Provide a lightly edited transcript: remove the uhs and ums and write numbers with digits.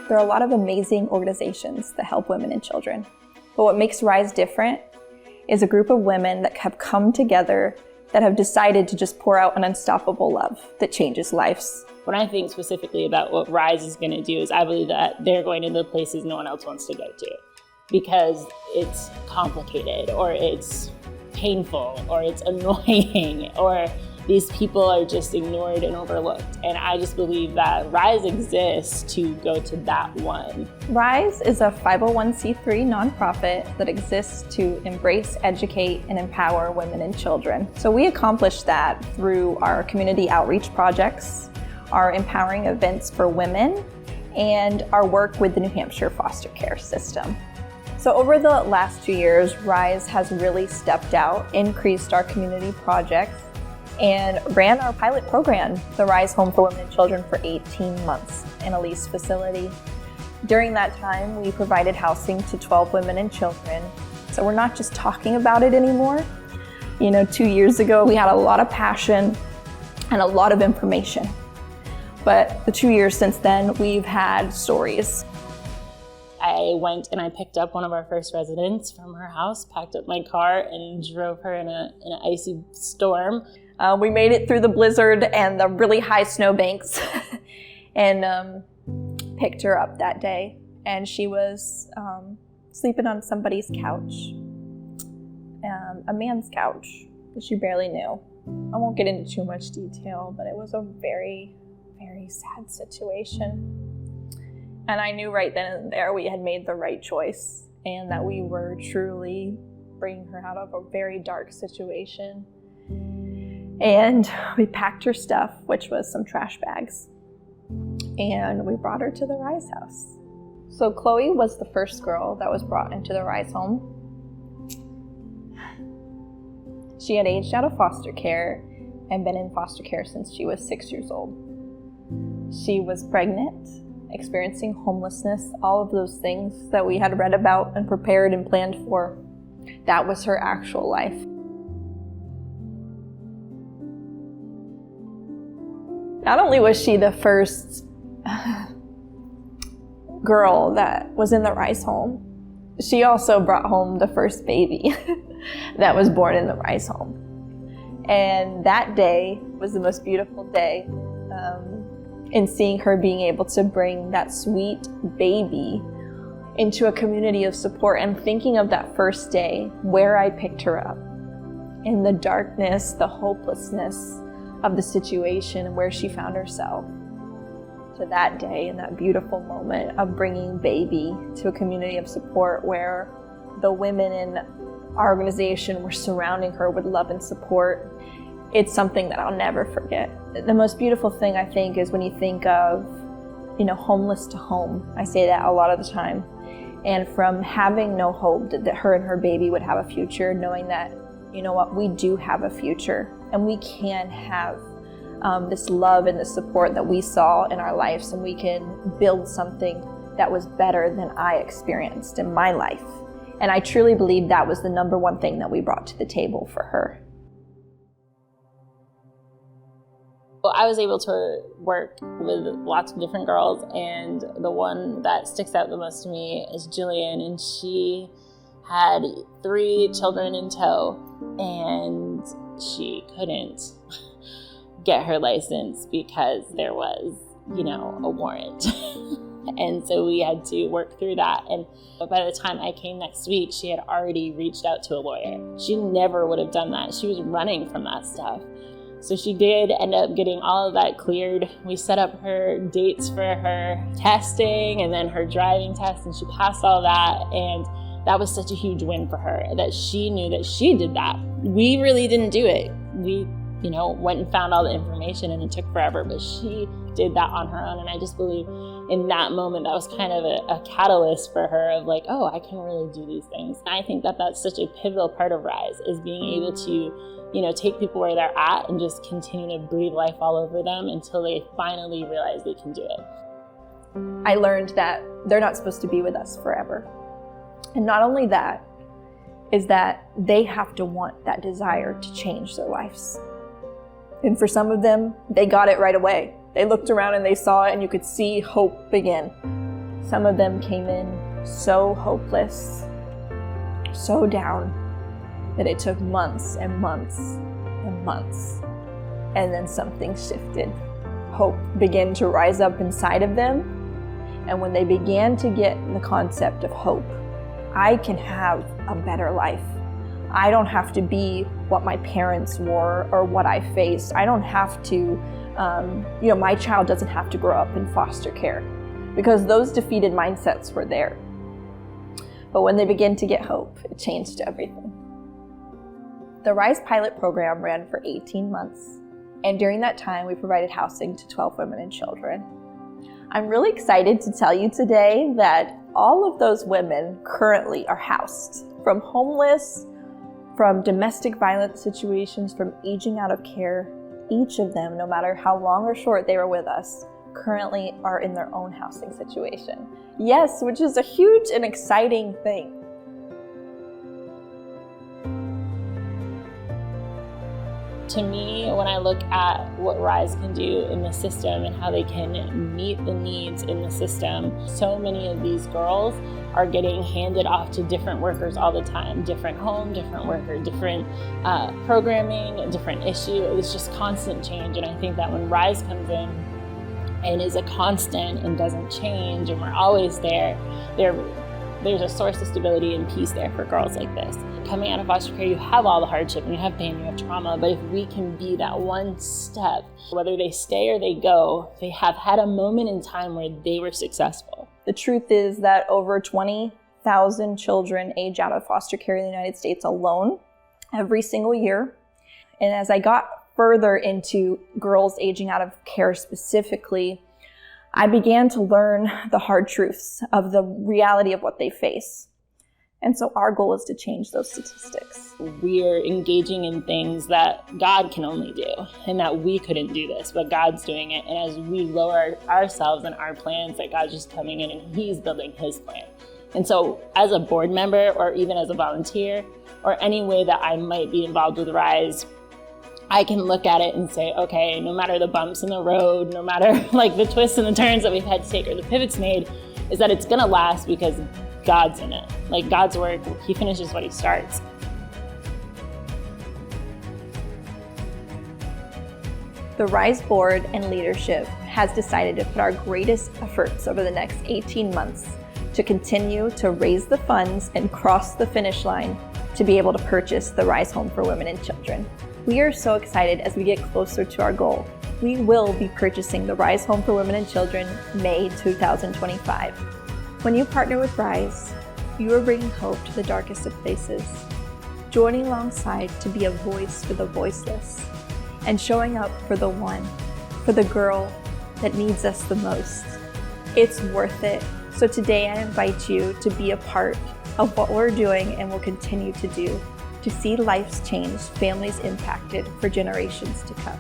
There are a lot of amazing organizations that help women and children. But what makes Rise different is a group of women that have come together that have decided to just pour out an unstoppable love that changes lives. When I think specifically about what Rise is going to do is I believe that they're going to the places no one else wants to go to because it's complicated or it's painful or it's annoying or these people are just ignored and overlooked. And I just believe that Rise exists to go to that one. Rise is a 501c3 nonprofit that exists to embrace, educate, and empower women and children. So we accomplish that through our community outreach projects, our empowering events for women, and our work with the New Hampshire foster care system. So over the last 2 years, Rise has really stepped out, increased our community projects, and ran our pilot program, the Rise Home for Women and Children, for 18 months in a leased facility. During that time, we provided housing to 12 women and children. So we're not just talking about it anymore. 2 years ago, we had a lot of passion and a lot of information. But the 2 years since then, we've had stories. I went and I picked up one of our first residents from her house, packed up my car, and drove her in an icy storm. We made it through the blizzard and the really high snowbanks and picked her up that day. And she was sleeping on somebody's couch, a man's couch that she barely knew. I won't get into too much detail, but it was a very, very sad situation. And I knew right then and there we had made the right choice and that we were truly bringing her out of a very dark situation. And we packed her stuff, which was some trash bags, and we brought her to the Rise house. So Chloe was the first girl that was brought into the Rise home. She had aged out of foster care and been in foster care since she was 6 years old. She was pregnant, experiencing homelessness, all of those things that we had read about and prepared and planned for. That was her actual life. Not only was she the first girl that was in the Rise home, she also brought home the first baby that was born in the Rise home. And that day was the most beautiful day in seeing her being able to bring that sweet baby into a community of support and thinking of that first day where I picked her up in the darkness, the hopelessness of the situation where she found herself, to that day and that beautiful moment of bringing baby to a community of support where the women in our organization were surrounding her with love and support. It's something that I'll never forget. The most beautiful thing, I think, is when you think of, homeless to home. I say that a lot of the time. And from having no hope that her and her baby would have a future, knowing that, we do have a future and we can have this love and the support that we saw in our lives, and we can build something that was better than I experienced in my life. And I truly believe that was the number one thing that we brought to the table for her. Well, I was able to work with lots of different girls, and the one that sticks out the most to me is Jillian, and she had 3 children in tow, and she couldn't get her license because there was, a warrant. And so we had to work through that. And by the time I came next week, she had already reached out to a lawyer. She never would have done that. She was running from that stuff. So she did end up getting all of that cleared. We set up her dates for her testing and then her driving test, and she passed all that. And that was such a huge win for her that she knew that she did that. We really didn't do it. We, went and found all the information, and it took forever, but she did that on her own. And I just believe in that moment, that was kind of a catalyst for her of like, oh, I can really do these things. And I think that that's such a pivotal part of Rise, is being able to, take people where they're at and just continue to breathe life all over them until they finally realize they can do it. I learned that they're not supposed to be with us forever. And not only that, is that they have to want that desire to change their lives. And for some of them, they got it right away. They looked around and they saw it, and you could see hope begin. Some of them came in so hopeless, so down, that it took months and months and months. And then something shifted. Hope began to rise up inside of them. And when they began to get the concept of hope, I can have a better life. I don't have to be what my parents were or what I faced. I don't have to, my child doesn't have to grow up in foster care, because those defeated mindsets were there. But when they began to get hope, it changed everything. The RISE pilot program ran for 18 months. And during that time, we provided housing to 12 women and children. I'm really excited to tell you today that all of those women currently are housed. From homeless, from domestic violence situations, from aging out of care, each of them, no matter how long or short they were with us, currently are in their own housing situation. Yes, which is a huge and exciting thing. To me, when I look at what RISE can do in the system and how they can meet the needs in the system, so many of these girls are getting handed off to different workers all the time. Different home, different worker, different programming, different issue. It's just constant change. And I think that when RISE comes in and is a constant and doesn't change, and we're always there, there's a source of stability and peace there for girls like this. Coming out of foster care, you have all the hardship and you have pain, you have trauma, but if we can be that one step, whether they stay or they go, they have had a moment in time where they were successful. The truth is that over 20,000 children age out of foster care in the United States alone every single year. And as I got further into girls aging out of care specifically, I began to learn the hard truths of the reality of what they face. And so our goal is to change those statistics. We're engaging in things that God can only do, and that we couldn't do this, but God's doing it. And as we lower ourselves and our plans, that God's just coming in and He's building His plan. And so as a board member, or even as a volunteer, or any way that I might be involved with RISE, I can look at it and say, okay, no matter the bumps in the road, no matter like the twists and the turns that we've had to take or the pivots made, is that it's gonna last because God's in it. Like God's work, He finishes what He starts. The RISE board and leadership has decided to put our greatest efforts over the next 18 months to continue to raise the funds and cross the finish line to be able to purchase the RISE home for women and children. We are so excited as we get closer to our goal. We will be purchasing the RISE home for women and children May 2025. When you partner with RISE, you are bringing hope to the darkest of places, joining alongside to be a voice for the voiceless, and showing up for the one, for the girl that needs us the most. It's worth it. So today I invite you to be a part of what we're doing and will continue to do, to see lives changed, families impacted for generations to come.